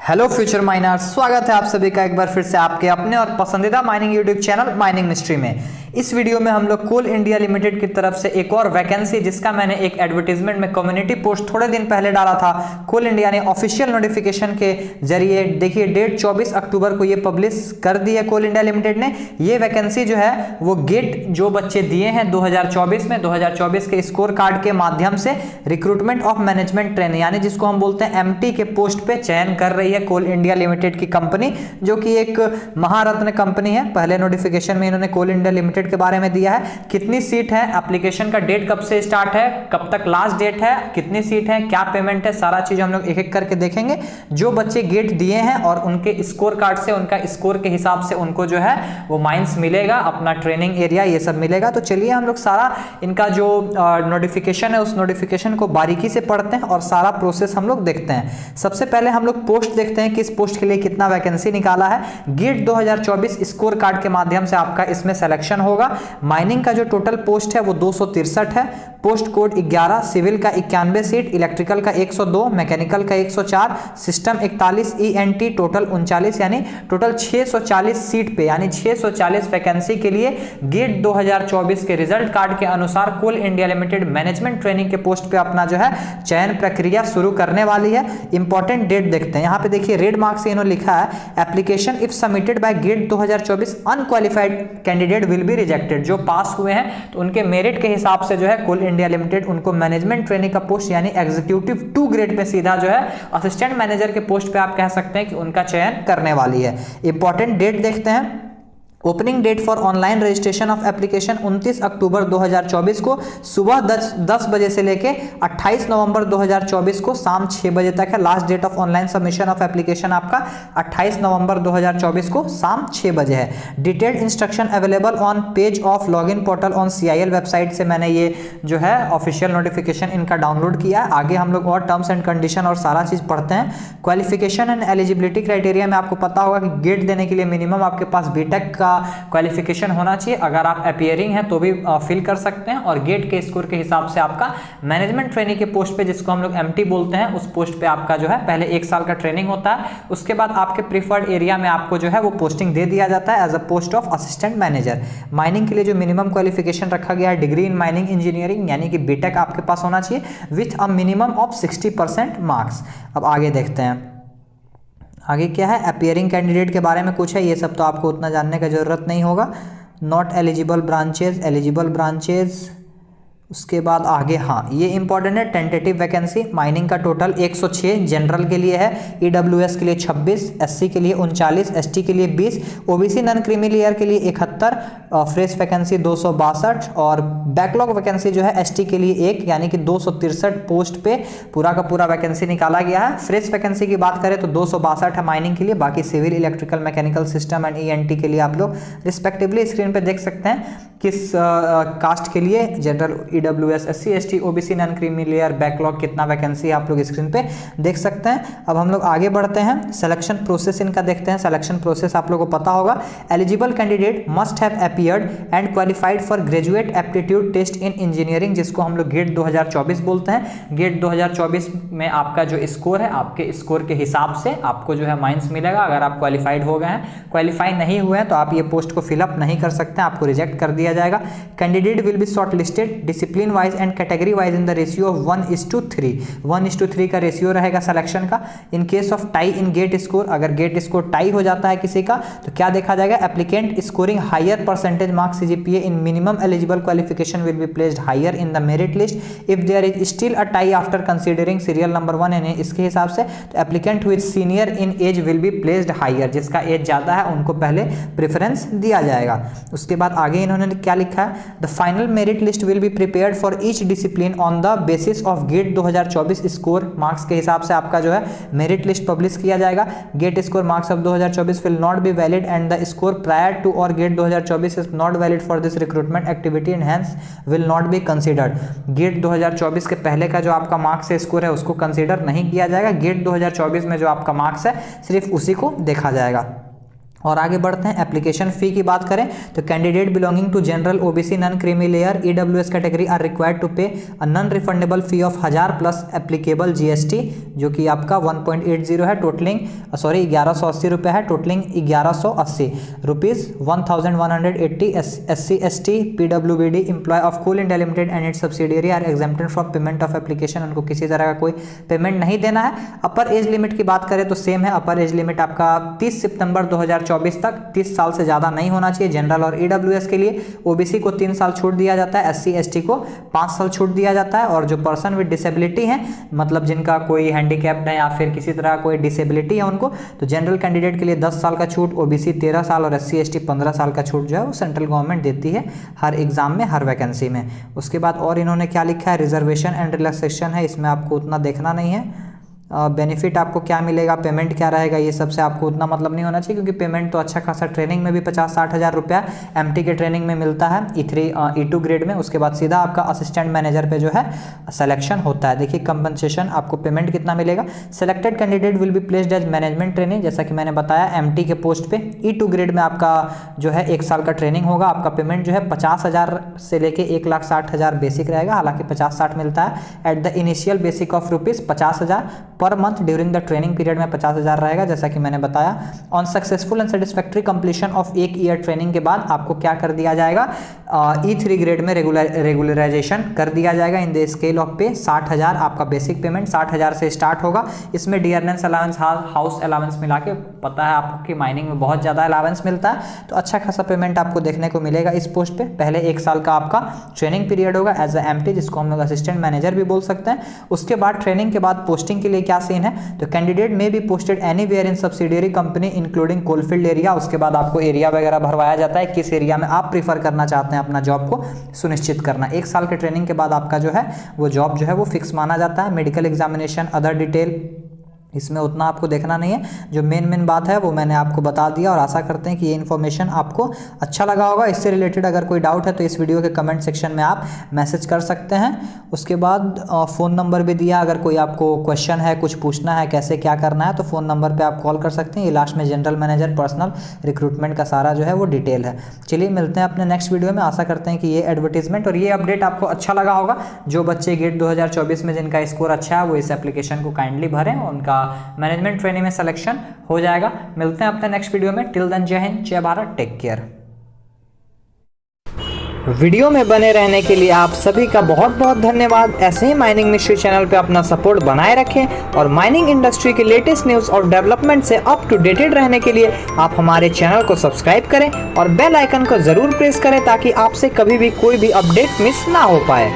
Hello future miners, स्वागत है आप सभी का एक बार फिर से आपके अपने और पसंदीदा mining YouTube channel mining mystery में। इस वीडियो में हम लोग कोल इंडिया लिमिटेड की तरफ से एक और वैकेंसी, जिसका मैंने एक एडवर्टीजमेंट में कम्युनिटी पोस्ट थोड़े दिन पहले डाला था, कोल इंडिया ने ऑफिशियल नोटिफिकेशन के जरिए देखिए डेट 24 अक्टूबर को ये पब्लिश कर दी है कोल इंडिया लिमिटेड ने। ये वैकेंसी जो है वो गेट जो बच्चे दिए हैं 2024 में 2024 के स्कोर कार्ड के माध्यम से रिक्रूटमेंट ऑफ मैनेजमेंट ट्रेनिंग यानी जिसको हम बोलते हैं एमटी के पोस्ट पे चयन कर रही है कोल इंडिया लिमिटेड की कंपनी, जो कि एक महारत्न कंपनी है। पहले नोटिफिकेशन में इन्होंने कोल इंडिया लिमिटेड के बारे में दिया है, कितनी सीट है, एप्लीकेशन का डेट कब से स्टार्ट है, कब तक लास्ट डेट है, कितनी सीट है, क्या पेमेंट है, सारा चीज हम लोग एक एक करके देखेंगे। जो बच्चे गेट दिए हैं और उनके स्कोर कार्ड से उनका स्कोर के हिसाब से उनको जो है वो माइंस मिलेगा, अपना ट्रेनिंग एरिया ये सब मिलेगा। तो चलिए हम लोग सारा इनका जो नोटिफिकेशन है उस नोटिफिकेशन को बारीकी से पढ़ते हैं और सारा प्रोसेस हम लोग देखते हैं। सबसे पहले हम लोग पोस्ट देखते हैं, किस पोस्ट के लिए कितना वैकेंसी निकाला है। गेट 2024 स्कोर कार्ड के माध्यम से आपका इसमें सिलेक्शन होगा। माइनिंग का जो टोटल पोस्ट है वो 263 है, पोस्ट कोड 11, सिविल का 91 सीट, इलेक्ट्रिकल का 102, मैकेनिकल का 104, सिस्टम 41, ईएनटी टोटल 39, यानी टोटल 640 सीट पे यानी 640 वैकेंसी के लिए गेट 2024 के रिजल्ट कार्ड के अनुसार कोल इंडिया लिमिटेड मैनेजमेंट ट्रेनिंग के पोस्ट पे अपना जो है चयन प्रक्रिया शुरू करने वाली है। इंपॉर्टेंट डेट देखते हैं, यहाँ पे देखिए रेड मार्क से इन्होंने लिखा है application if submitted by GATE 2024 unqualified candidate will be rejected. जो पास हुए हैं तो उनके मेरिट के हिसाब से जो है कोल इंडिया लिमिटेड उनको मैनेजमेंट ट्रेनिंग का पोस्ट यानी एग्जीक्यूटिव 2 ग्रेड पे सीधा जो है असिस्टेंट मैनेजर के पोस्ट पे आप कह सकते हैं कि उनका चयन करने वाली है। इंपॉर्टेंट डेट देखते हैं, opening date for online registration of application 29 October 2024 को सुबह 10 बजे से लेके 28 नवंबर 2024 को शाम 6 बजे तक है। Last date of online submission of application आपका 28 नवंबर 2024 को शाम 6 बजे है। Detailed instruction available on page of login portal on CIL website से मैंने ये जो है ऑफिशियल नोटिफिकेशन इनका डाउनलोड किया है। आगे हम लोग और टर्म्स एंड कंडीशन और सारा चीज पढ़ते हैं। क्वालिफिकेशन एंड एलिजिबिलिटी क्राइटेरिया में आपको पता होगा कि गेट देने के लिए मिनिमम आपके पास बीटेक का क्वालिफिकेशन होना चाहिए। अगर आप अपीयरिंग हैं तो भी फिल कर सकते हैं और गेट के स्कोर के हिसाब से आपका मैनेजमेंट ट्रेनिंग के पोस्ट पे, जिसको हम लोग MT बोलते हैं, उस पोस्ट पे आपका जो है पहले 1 साल का ट्रेनिंग होता है। उसके बाद आपके प्रीफर्ड एरिया में आपको जो है वो पोस्टिंग दे दिया जाता है as a post of assistant manager. Mining के लिए जो मिनिमम क्वालिफिकेशन रखा गया है डिग्री इन माइनिंग इंजीनियरिंग यानी कि बीटेक आपके पास होना चाहिए with a minimum of 60% marks. अब आगे देखते हैं, आगे क्या है, अपीयरिंग कैंडिडेट के बारे में कुछ है, ये सब तो आपको उतना जानने का जरूरत नहीं होगा। Not eligible branches, eligible branches, उसके बाद आगे हाँ ये इंपॉर्टेंट है, टेंटेटिव वैकेंसी। माइनिंग का टोटल 106 जनरल के लिए है, EWS के लिए 26, SC के लिए 39, ST के लिए 20, OBC नॉन क्रीमी लेयर के लिए 71, फ्रेश वैकेंसी 262 और बैकलॉग वैकेंसी जो है ST के लिए 1 यानी कि 263 पोस्ट पे पूरा का पूरा वैकेंसी निकाला गया है। फ्रेश वैकेंसी की बात करें तो 262 है माइनिंग के लिए, बाकी civil, electrical, mechanical, system and ENT के लिए आप लोग रिस्पेक्टिवली स्क्रीन पे देख सकते हैं किस कास्ट के लिए general, EWS, SC, ST, OBC non creamy layer, backlog कितना वैकेंसी आप लोग स्क्रीन पे देख सकते हैं। अब हम लोग आगे बढ़ते हैं, सिलेक्शन प्रोसेस इनका देखते हैं। सिलेक्शन प्रोसेस आप लोगों को पता होगा, eligible candidate must have appeared and qualified for graduate aptitude test in engineering, जिसको हम लोग गेट 2024 बोलते हैं। गेट 2024 में आपका जो स्कोर है, आपके स्कोर के हिसाब से आपको जो है माइंस मिलेगा अगर आप क्वालिफाइड हो गए हैं। क्वालिफाई नहीं हुए हैं तो आप ये पोस्ट को फिलअप नहीं कर सकते, आपको रिजेक्ट कर दिया जाएगा। Candidate will be shortlisted discipline wise and category wise in the ratio of 1:3, 1:3 का रेशियो रहेगा सिलेक्शन का। In case of tie in GATE score, अगर गेट स्कोर टाई हो जाता है किसी का तो क्या देखा जाएगा, applicant scoring higher percentage marks CGPA in minimum eligible qualification will be placed higher in the merit list if there is still a tie after considering serial number 1, यानी इसके हिसाब से तो applicant with senior in age will be placed higher, जिसका age ज्यादा है उनको पहले प्रेफरेंस दिया जाएगा। उसके बाद आगे इन्होंने क्या लिखा है, the final merit list will be prepared for each discipline on the basis of GATE 2024 score marks के हिसाब से आपका जो है मेरिट लिस्ट पब्लिश किया जाएगा। GATE score marks of 2024 will not be valid and the score prior to or GATE 2024 is not valid for this recruitment activity and hence will not be considered. GATE 2024 के पहले का जो आपका marks है, score है, उसको consider नहीं किया जाएगा। गेट 2024 में जो आपका मार्क्स है सिर्फ उसी को देखा जाएगा। और आगे बढ़ते हैं। एप्लीकेशन फ़ी की बात करें तो candidate belonging to general OBC non creamy layer EWS category are required to pay a non refundable fee of 1000 plus applicable GST, जो कि आपका 1.80 है, टोटलिंग 1180 रुपये है, totaling 1180 rupees 1180। SC/ST PWBD employ of Coal India Limited and its subsidiary are exempted from payment of application, उनको किसी तरह का कोई पेमेंट नहीं देना है। अपर एज लिमिट की बात करें तो सेम है, अपर एज लिमिट आपका 30 सितंबर 2024 तक 30 साल से ज़्यादा नहीं होना चाहिए जनरल और ईडब्ल्यूएस के लिए। ओबीसी को 3 साल छूट दिया जाता है, SC/ST को 5 साल छूट दिया जाता है, और जो पर्सन विद डिसेबिलिटी हैं, मतलब जिनका कोई हैंडीकैप्ड है या फिर किसी तरह कोई डिसेबिलिटी है उनको, तो जनरल कैंडिडेट के लिए 10 साल का छूट, ओबीसी 13 साल और SC/ST 15 साल का छूट जो है वो सेंट्रल गवर्नमेंट देती है हर एग्जाम में, हर वैकेंसी में। उसके बाद और इन्होंने क्या लिखा है, रिजर्वेशन एंड रिलैक्सेशन है, इसमें आपको उतना देखना नहीं है। बेनिफिट आपको क्या मिलेगा, पेमेंट क्या रहेगा, ये सबसे आपको उतना मतलब नहीं होना चाहिए, क्योंकि पेमेंट तो अच्छा खासा, ट्रेनिंग में भी 50-60 हज़ार रुपया एमटी के ट्रेनिंग में मिलता है E3 E2 ग्रेड में। उसके बाद सीधा आपका असिस्टेंट मैनेजर पे जो है सिलेक्शन होता है। देखिए कंपनसेशन आपको पेमेंट कितना मिलेगा। Selected candidate will be placed as management training, जैसा कि मैंने बताया एमटी के पोस्ट पे। E2 ग्रेड में आपका जो है 1 साल का ट्रेनिंग होगा। आपका पेमेंट जो है 50,000 से लेके 1,60,000 बेसिक रहेगा, हालांकि 50-60 मिलता है। At the initial basic of ₹50,000 per month, during the training period में 50,000 रहेगा, जैसा कि मैंने बताया। On successful and satisfactory completion of 1 ear training के बाद आपको क्या कर दिया जाएगा, E3 ग्रेड में रेगुलराइजेशन कर दिया जाएगा इन द स्केल ऑफ पे। 60,000 आपका बेसिक पेमेंट 60,000 से स्टार्ट होगा। इसमें डियरनेस अलाउंस, हाउस अलाउंस मिला के, पता है आपको कि माइनिंग में बहुत ज़्यादा अलाउंस मिलता है, तो अच्छा खासा पेमेंट आपको देखने को मिलेगा इस पोस्ट पे। पहले 1 साल का आपका ट्रेनिंग पीरियड होगा एज अ एमटी, जिसको हम लोग असिस्टेंट मैनेजर भी बोल सकते हैं। उसके बाद ट्रेनिंग के बाद पोस्टिंग के लिए क्या सीन है, तो कैंडिडेट में be posted anywhere in subsidiary company including coalfield area. उसके बाद आपको एरिया वगैरह भरवाया जाता है, किस एरिया में आप प्रीफर करना चाहते हैं अपना जॉब को सुनिश्चित करना। 1 साल के ट्रेनिंग के बाद आपका जो है वो जॉब जो है वो फिक्स माना जाता है। मेडिकल एग्जामिनेशन, अदर डिटेल, इसमें उतना आपको देखना नहीं है। जो मेन बात है वो मैंने आपको बता दिया, और आशा करते हैं कि ये इन्फॉर्मेशन आपको अच्छा लगा होगा। इससे रिलेटेड अगर कोई डाउट है तो इस वीडियो के कमेंट सेक्शन में आप मैसेज कर सकते हैं। उसके बाद फ़ोन नंबर भी दिया, अगर कोई आपको क्वेश्चन है, कुछ पूछना है, कैसे क्या करना है, तो फ़ोन नंबर पर आप कॉल कर सकते हैं। ये लास्ट में जनरल मैनेजर पर्सनल रिक्रूटमेंट का सारा जो है वो डिटेल है। चलिए मिलते हैं अपने नेक्स्ट वीडियो में। आशा करते हैं कि ये एडवर्टीजमेंट और ये अपडेट आपको अच्छा लगा होगा। जो बच्चे गेट 2024 में जिनका स्कोर अच्छा है वो इस एप्लीकेशन को काइंडली भरें, उनका मैनेजमेंट ट्रेनिंग में सिलेक्शन हो जाएगा। मिलते हैं अपने नेक्स्ट वीडियो में। टिल देन, जय हिंद, जय भारत, टेक केयर। वीडियो में बने रहने के लिए आप सभी का बहुत बहुत धन्यवाद। ऐसे ही माइनिंग मिस्ट्री चैनल पे अपना सपोर्ट बनाए रखें, और माइनिंग इंडस्ट्री के लेटेस्ट न्यूज़ और डेवलपमेंट से अप टू डेटेड रहने के लिए आप हमारे चैनल को सब्सक्राइब करें और बेल आइकन को ज़रूर प्रेस करें, ताकि आपसे कभी भी कोई भी अपडेट मिस ना हो पाए।